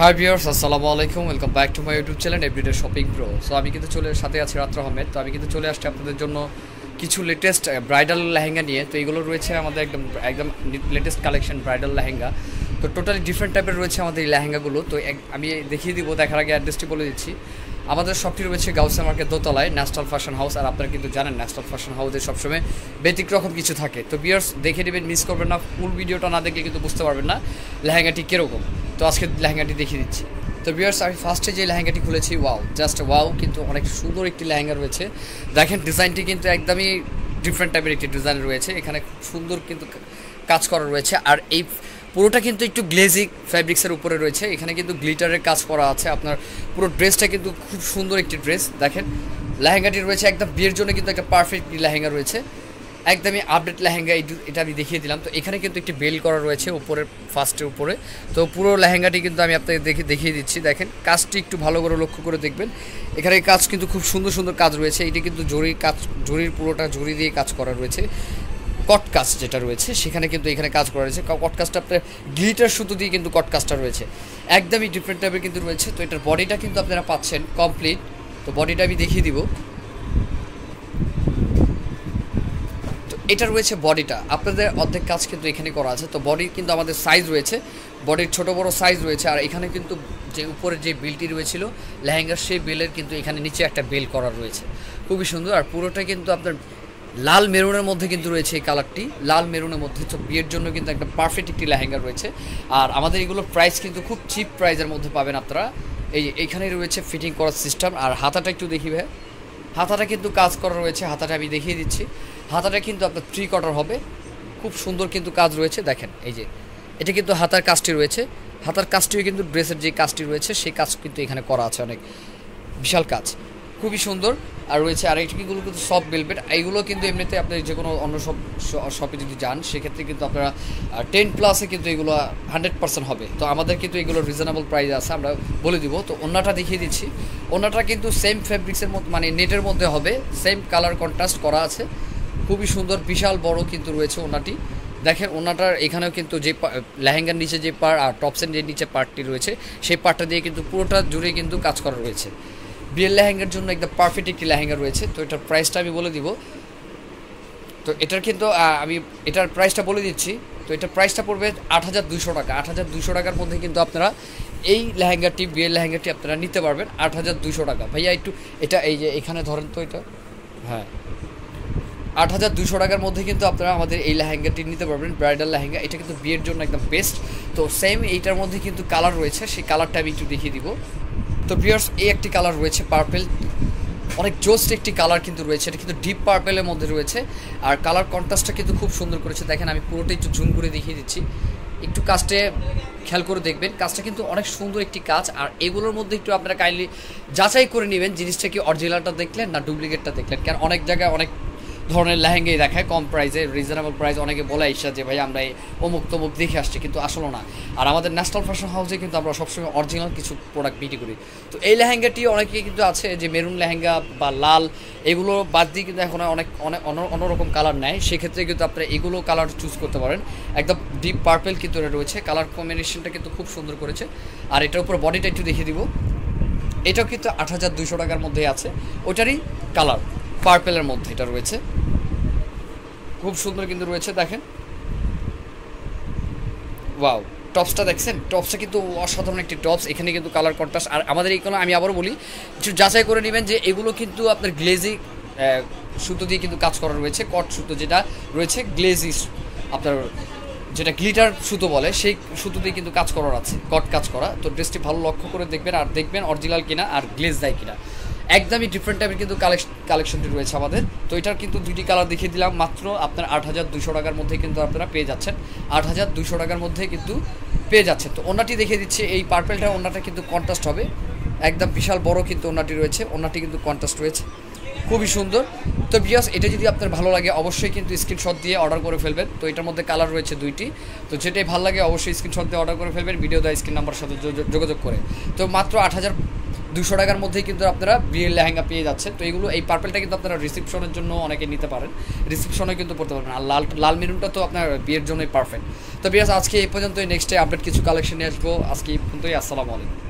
High viewers, আসসালামু আলাইকুম। Welcome back to my YouTube channel everyday shopping pro. So আমি কিন্তু সাথে আছি রাত্র আহমেদ। তো আমি কিন্তু চলে আসছি আপনাদের জন্য কিছু লেটেস্ট ব্রাইডাল লেহেঙ্গা নিয়ে। তো এইগুলো রয়েছে আমাদের একদম একদম লেটেস্ট কালেকশন ব্রাইডাল লেহেঙ্গা। তো টোটালি ডিফারেন্ট টাইপের রয়েছে আমাদের এই লেহেঙ্গাগুলো। তো আমি দেখিয়ে দিব, দেখার আগে অ্যাড্রেসটি বলে দিচ্ছি। আমাদের শপটি রয়েছে গাউসিয়া মার্কেট দোতলায়, ন্যাশনাল ফ্যাশন হাউস। আর আপনারা কিন্তু জানেন ন্যাশনাল ফ্যাশন হাউসে সবসময় ব্যতিক্রম কিছু থাকে। তো ভিউয়ার্স দেখে নেবেন, মিস করবেন না। ফুল ভিডিওটা না দেখলে কিন্তু বুঝতে পারবেন না লেহেঙ্গাটি কীরকম। তো আজকে লেহেঙ্গাটি দেখিয়ে দিচ্ছি। তো ভিউয়ার্স আমি ফার্স্টে যে লেহেঙ্গাটি খুলেছি, ওয়াও, জাস্ট ওয়াও, কিন্তু অনেক সুন্দর একটি লেহেঙ্গা রয়েছে। দেখেন ডিজাইনটি কিন্তু একদমই ডিফারেন্ট টাইপের একটি ডিজাইন রয়েছে। এখানে খুব সুন্দর কিন্তু কাজ করা রয়েছে। আর এই পুরোটা কিন্তু একটু গ্লেজি ফ্যাব্রিক্সের উপরে রয়েছে। এখানে কিন্তু গ্লিটারের কাজ করা আছে। আপনার পুরো ড্রেসটা কিন্তু খুব সুন্দর একটি ড্রেস। দেখেন লেহেঙ্গাটি রয়েছে একদম বিয়ের জন্য কিন্তু একটা পারফেক্ট লেহেঙ্গা রয়েছে, একদমই আপডেট লেহেঙ্গা। এটা আমি দেখিয়ে দিলাম। তো এখানে কিন্তু একটি বেল করা রয়েছে উপরের ফার্স্টের উপরে। তো পুরো লেহেঙ্গাটি কিন্তু আমি আপনাকে দেখিয়ে দিচ্ছি। দেখেন কাজটি একটু ভালো করে লক্ষ্য করে দেখবেন। এখানে কাজ কিন্তু খুব সুন্দর সুন্দর কাজ রয়েছে। এটি কিন্তু জরির কাজ, জরির পুরোটা জরি দিয়ে কাজ করা রয়েছে। কট কাজ যেটা রয়েছে সেখানে কিন্তু এখানে কাজ করা রয়েছে। কট কাজটা আপনার গ্লিটার সুতো দিয়ে কিন্তু কট কাজটা রয়েছে, একদমই ডিফারেন্ট টাইপের কিন্তু রয়েছে। তো এটার বডিটা কিন্তু আপনারা পাচ্ছেন কমপ্লিট। তো বডিটা আমি দেখিয়ে দিব। এটা রয়েছে বডিটা, আপনাদের অর্ধেক কাজ কিন্তু এখানে করা আছে। তো বডির কিন্তু আমাদের সাইজ রয়েছে, বডির ছোট বড় সাইজ রয়েছে। আর এখানে কিন্তু যে উপরে যে বেলটি রয়েছিল লেহেঙ্গার, সেই বেলের কিন্তু এখানে নিচে একটা বেল করা রয়েছে, খুবই সুন্দর। আর পুরোটা কিন্তু আপনার লাল মেরুনের মধ্যে কিন্তু রয়েছে এই কালারটি, লাল মেরুনের মধ্যে। তো বিয়ের জন্য কিন্তু একটা পারফেক্ট একটি লেহেঙ্গা রয়েছে। আর আমাদের এগুলোর প্রাইস কিন্তু খুব চিপ প্রাইসের মধ্যে পাবেন আপনারা। এইখানে রয়েছে ফিটিং করার সিস্টেম। আর হাতাটা একটু দেখি ভাই, হাতাটা কিন্তু কাজ করা রয়েছে। হাতাটা আমি দেখিয়ে দিচ্ছি। হাতাটা কিন্তু আপনার 3 কোয়ার্টার হবে, খুব সুন্দর কিন্তু কাজ রয়েছে। দেখেন এই যে এটা কিন্তু হাতার কাজটি রয়েছে। হাতার কাজটিও কিন্তু ড্রেসের যে কাজটি রয়েছে সেই কাজ কিন্তু এখানে করা আছে, অনেক বিশাল কাজ, খুবই সুন্দর। আর রয়েছে আর এইগুলো কিন্তু সফট ভেলভেট। এইগুলো কিন্তু এমনিতে আপনি যে কোনো অন্য শপে যদি যান সেক্ষেত্রে কিন্তু আপনারা 10+ কিন্তু এগুলো 100% হবে। তো আমাদের কিন্তু এগুলো রিজনেবল প্রাইস আছে, আমরা বলে দিব। তো ওন্নাটা দেখিয়ে দিচ্ছি। ওন্নাটা কিন্তু সেম ফ্যাব্রিক্সের মধ্যে, মানে নেটের মধ্যে হবে, সেম কালার কন্ট্রাস্ট করা আছে, খুবই সুন্দর, বিশাল বড় কিন্তু রয়েছে ওন্নাটি। দেখেন ওন্নাটার এখানেও কিন্তু যে লেহেঙ্গার নিচে যে পার্ট আর টপসের যে নিচে পার্টটি রয়েছে সেই পার্টটা দিয়ে কিন্তু পুরোটা জুড়ে কিন্তু কাজ করা রয়েছে। বিয়ের লেহেঙ্গার জন্য একদম পারফেক্ট একটি লেহেঙ্গা রয়েছে। তো এটার প্রাইসটা আমি বলে দিব। তো এটার কিন্তু আমি এটার প্রাইসটা বলে দিচ্ছি। তো এটার প্রাইসটা পড়বে ৮,২০০ টাকা। ৮,২০০ টাকার মধ্যে কিন্তু আপনারা এই লেহেঙ্গাটি, বিয়ের লেহেঙ্গাটি আপনারা নিতে পারবেন ৮,২০০ টাকা। ভাইয়া একটু এটা এই যে এখানে ধরেন তো, এটা হ্যাঁ ৮,২০০ টাকার মধ্যে কিন্তু আপনারা আমাদের এই লেহেঙ্গাটি নিতে পারবেন, ব্রাইডাল লেহেঙ্গা। এটা কিন্তু বিয়ের জন্য একদম বেস্ট। তো সেম এইটার মধ্যে কিন্তু কালার রয়েছে, সেই কালারটা আমি একটু দেখিয়ে দিব। তো ভিউয়ার্স এই একটি কালার রয়েছে পার্পেল, অনেক জোস্ট একটি কালার কিন্তু রয়েছে। এটা কিন্তু ডিপ পার্পেলের মধ্যে রয়েছে। আর কালার কন্ট্রাস্টটা কিন্তু খুব সুন্দর করেছে। দেখেন আমি পুরোটা একটু জুম করে দেখিয়ে দিচ্ছি, একটু কাজটা খেয়াল করে দেখবেন। কাজটা কিন্তু অনেক সুন্দর একটি কাজ। আর এগুলোর মধ্যে একটু আপনারা কাইন্ডলি যাচাই করে নেবেন জিনিসটা কি অরিজিনালটা দেখলেন না ডুপ্লিকেটটা দেখলেন। কারণ অনেক জায়গায় অনেক ধরনের লেহেঙ্গাই দেখায় কম প্রাইসে, রিজনেবল প্রাইস। অনেকে বলে ইচ্ছা যে ভাই আমরা এই অমুক তমুক দেখে আসছি, কিন্তু আসলে না। আর আমাদের ন্যাশনাল ফ্যাশন হাউসে কিন্তু আমরা সবসময় অরিজিনাল কিছু প্রোডাক্ট বিক্রি করি। তো এই লেহেঙ্গাটি অনেকে কিন্তু আছে যে মেরুন লেহেঙ্গা বা লাল, এগুলো বাদ দিয়ে কিন্তু এখন অনেক অনেক অন্যরকম কালার নেয়। সেক্ষেত্রে কিন্তু আপনারা এগুলো কালার চুজ করতে পারেন। একদম ডিপ পার্পেল কিন্তু এটা রয়েছে, কালার কম্বিনেশনটা কিন্তু খুব সুন্দর করেছে। আর এটার উপর বডিটা একটু দেখিয়ে দিব। এটাও কিন্তু ৮,২০০ টাকার মধ্যে আছে, ওটারই কালার পার্পেলের মধ্যে এটা রয়েছে, খুব সুন্দর কিন্তু রয়েছে। দেখেন ওয়াও, টপসটা দেখছেন, টপসটা কিন্তু অসাধারণ একটি টপস। এখানে কিন্তু কালার কন্ট্রাস্ট। আর আমাদের এইগুলো আমি আবারও বলি, কিছু যাচাই করে নেবেন যে এগুলো কিন্তু আপনার গ্লেজি সুতো দিয়ে কিন্তু কাজ করা রয়েছে। কট সুতো যেটা রয়েছে, গ্লেজি আপনার যেটা গ্লিটার সুতো বলে, সেই সুতো দিয়ে কিন্তু কাজ করার আছে, কট কাজ করা। তো ড্রেসটি ভালো লক্ষ্য করে দেখবেন আর দেখবেন অরিজিনাল কিনা আর গ্লেজ দেয় কিনা। একদমই ডিফারেন্ট টাইপের কিন্তু কালেকশনটি রয়েছে আমাদের। তো এটার কিন্তু দুটি কালার দেখিয়ে দিলাম মাত্র আপনার ৮,২০০ টাকার মধ্যে কিন্তু আপনারা পেয়ে যাচ্ছেন। ৮,২০০ টাকার মধ্যে কিন্তু পেয়ে যাচ্ছেন। তো ওনাটি দেখিয়ে দিচ্ছে, এই পার্পেলটা ওনাটা কিন্তু কন্ট্রাস্ট হবে, একদম বিশাল বড় কিন্তু ওনাটি রয়েছে, ওনাটি কিন্তু কন্ট্রাস্ট রয়েছে, খুবই সুন্দর। তো ভিউয়ার্স এটা যদি আপনার ভালো লাগে অবশ্যই কিন্তু স্ক্রিনশট দিয়ে অর্ডার করে ফেলবেন। তো এটার মধ্যে কালার রয়েছে দুইটি। তো যেটাই ভালো লাগে অবশ্যই স্ক্রিনশট দিয়ে অর্ডার করে ফেলবেন ভিডিও দেওয়া স্ক্রিন নাম্বারের সাথে যোগাযোগ করে। তো মাত্র 200 টাকার মধ্যেই কিন্তু আপনারা বিয়ের লেহেঙ্গা পেয়ে যাচ্ছেন। তো এগুলো এই পার্পেলটা কিন্তু আপনারা রিসেপশনের জন্য অনেকে নিতে পারেন, রিসেপশনে কিন্তু পড়তে পারবেন। আর লাল মেরুনটা তো আপনার বিয়ের জন্যই পারফেক্ট। তো বিয়াস আজকে এই পর্যন্তই, নেক্সটে আপডেট কিছু কালেকশন নিয়ে আসবো। আজকে এই পর্যন্তই, আসসালামু আলাইকুম।